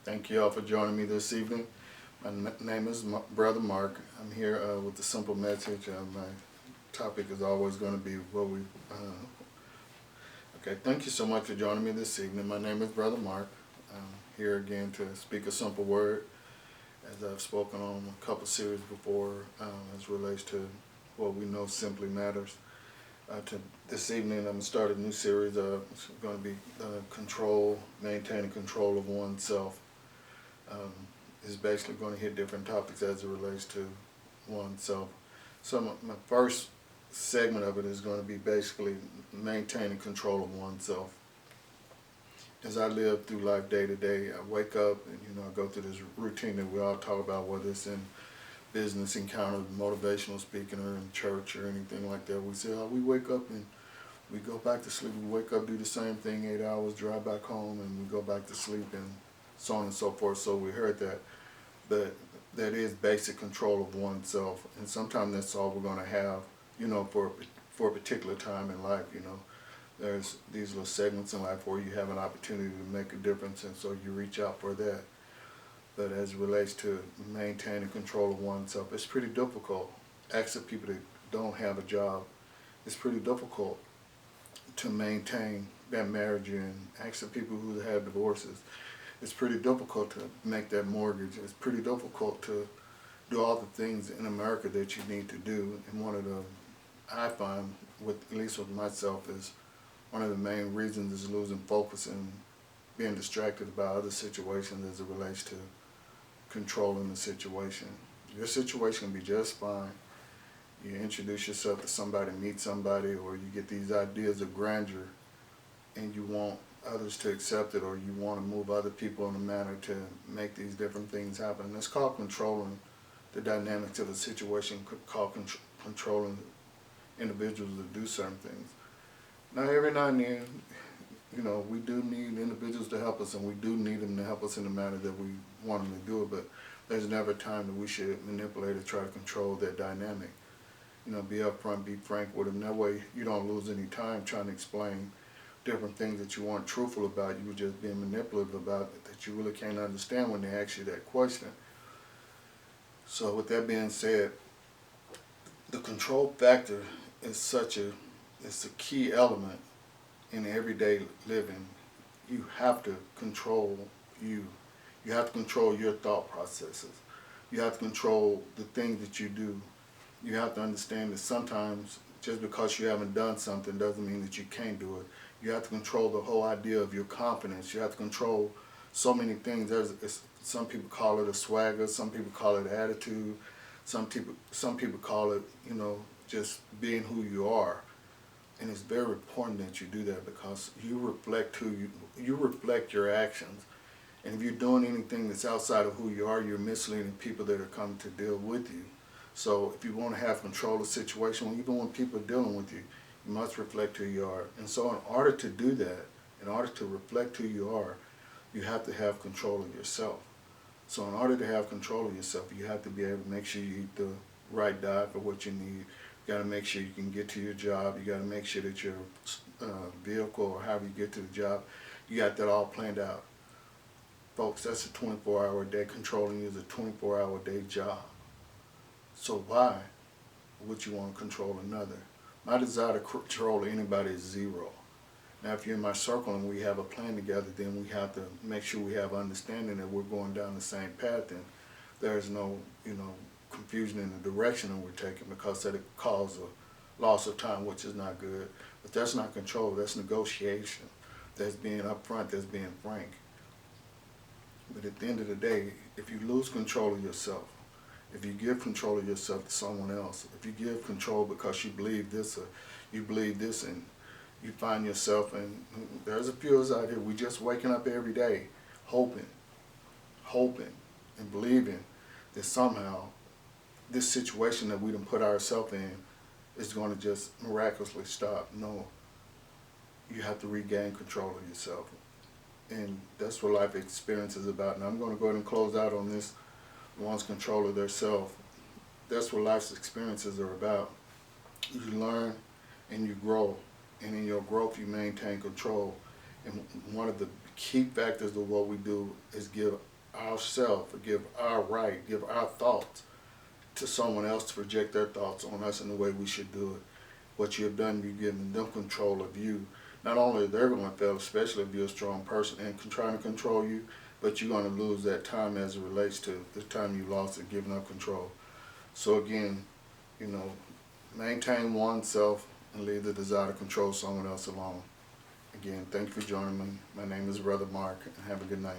Thank you all for joining me this evening. My name is Brother Mark. I'm here with a simple message. My topic is always going to be what we. Okay, thank you so much for joining me this evening. My name is Brother Mark. I'm here again to speak a simple word, as I've spoken on a couple series before, as relates to what we know simply matters. This evening, I'm going to start a new series. It's going to be maintaining control of oneself. Is basically going to hit different topics as it relates to oneself. So my first segment of it is going to be basically maintaining control of oneself. As I live through life day to day, I wake up and I go through this routine that we all talk about, whether it's in business encounter, motivational speaking, or in church or anything like that. We say, we wake up and we go back to sleep. We wake up, do the same thing, 8 hours, drive back home, and we go back to sleep, and so on and so forth. So we heard that. But that is basic control of oneself, and sometimes that's all we're going to have, for a particular time in life. There's these little segments in life where you have an opportunity to make a difference, and so you reach out for that. But as it relates to maintaining control of oneself, it's pretty difficult. Asking people that don't have a job, it's pretty difficult to maintain that marriage you're in. Asking people who have divorces, it's pretty difficult to make that mortgage. It's pretty difficult to do all the things in America that you need to do. And one of the, I find, at least with myself, is one of the main reasons is losing focus and being distracted by other situations as it relates to controlling the situation. Your situation can be just fine. You introduce yourself to somebody, meet somebody, or you get these ideas of grandeur, and you want others to accept it, or you want to move other people in a manner to make these different things happen. It's called controlling the dynamics of a situation, called controlling individuals to do certain things. Now, every now and then, we do need individuals to help us, and we do need them to help us in the manner that we want them to do it, but there's never a time that we should manipulate or try to control that dynamic. Be upfront, be frank with them. That way you don't lose any time trying to explain different things that you weren't truthful about, you were just being manipulative about, that you really can't understand when they ask you that question. So with that being said, the control factor is it's a key element in everyday living. You have to control you. You have to control your thought processes. You have to control the things that you do. You have to understand that sometimes just because you haven't done something doesn't mean that you can't do it. You have to control the whole idea of your confidence. You have to control so many things. Some people call it a swagger. Some people call it attitude. Some people call it, just being who you are. And it's very important that you do that, because you reflect you reflect your actions. And if you're doing anything that's outside of who you are, you're misleading people that are coming to deal with you. So if you want to have control of the situation, even when people are dealing with you, you must reflect who you are. And so in order to do that, in order to reflect who you are, you have to have control of yourself. So in order to have control of yourself, you have to be able to make sure you eat the right diet for what you need. You got to make sure you can get to your job. You got to make sure that your vehicle, or however you get to the job, you got that all planned out. Folks, that's a 24-hour day. Controlling you is a 24-hour day job. So why would you want to control another? My desire to control anybody is zero. Now, if you're in my circle and we have a plan together, then we have to make sure we have understanding that we're going down the same path, and there's no, confusion in the direction that we're taking, because that it causes a loss of time, which is not good. But that's not control, that's negotiation. That's being upfront, that's being frank. But at the end of the day, if you lose control of yourself, if you give control of yourself to someone else, if you give control because you believe this or you believe this, and you find yourself, and there's a few of us out here, we just waking up every day hoping and believing that somehow this situation that we done put ourselves in is going to just miraculously stop. No, you have to regain control of yourself. And that's what life experience is about. And I'm going to go ahead and close out on this. One's control of their self. That's what life's experiences are about. You learn and you grow, and in your growth you maintain control. And one of the key factors of what we do is give ourselves, give our right, give our thoughts to someone else to project their thoughts on us in the way we should do it. What you have done, you've given them control of you. Not only they're going to fail, especially if you're a strong person and trying to control you, but you're going to lose that time as it relates to the time you lost and giving up control. So again, you know, maintain oneself and leave the desire to control someone else alone. Again, thank you for joining me. My name is Brother Mark, and have a good night.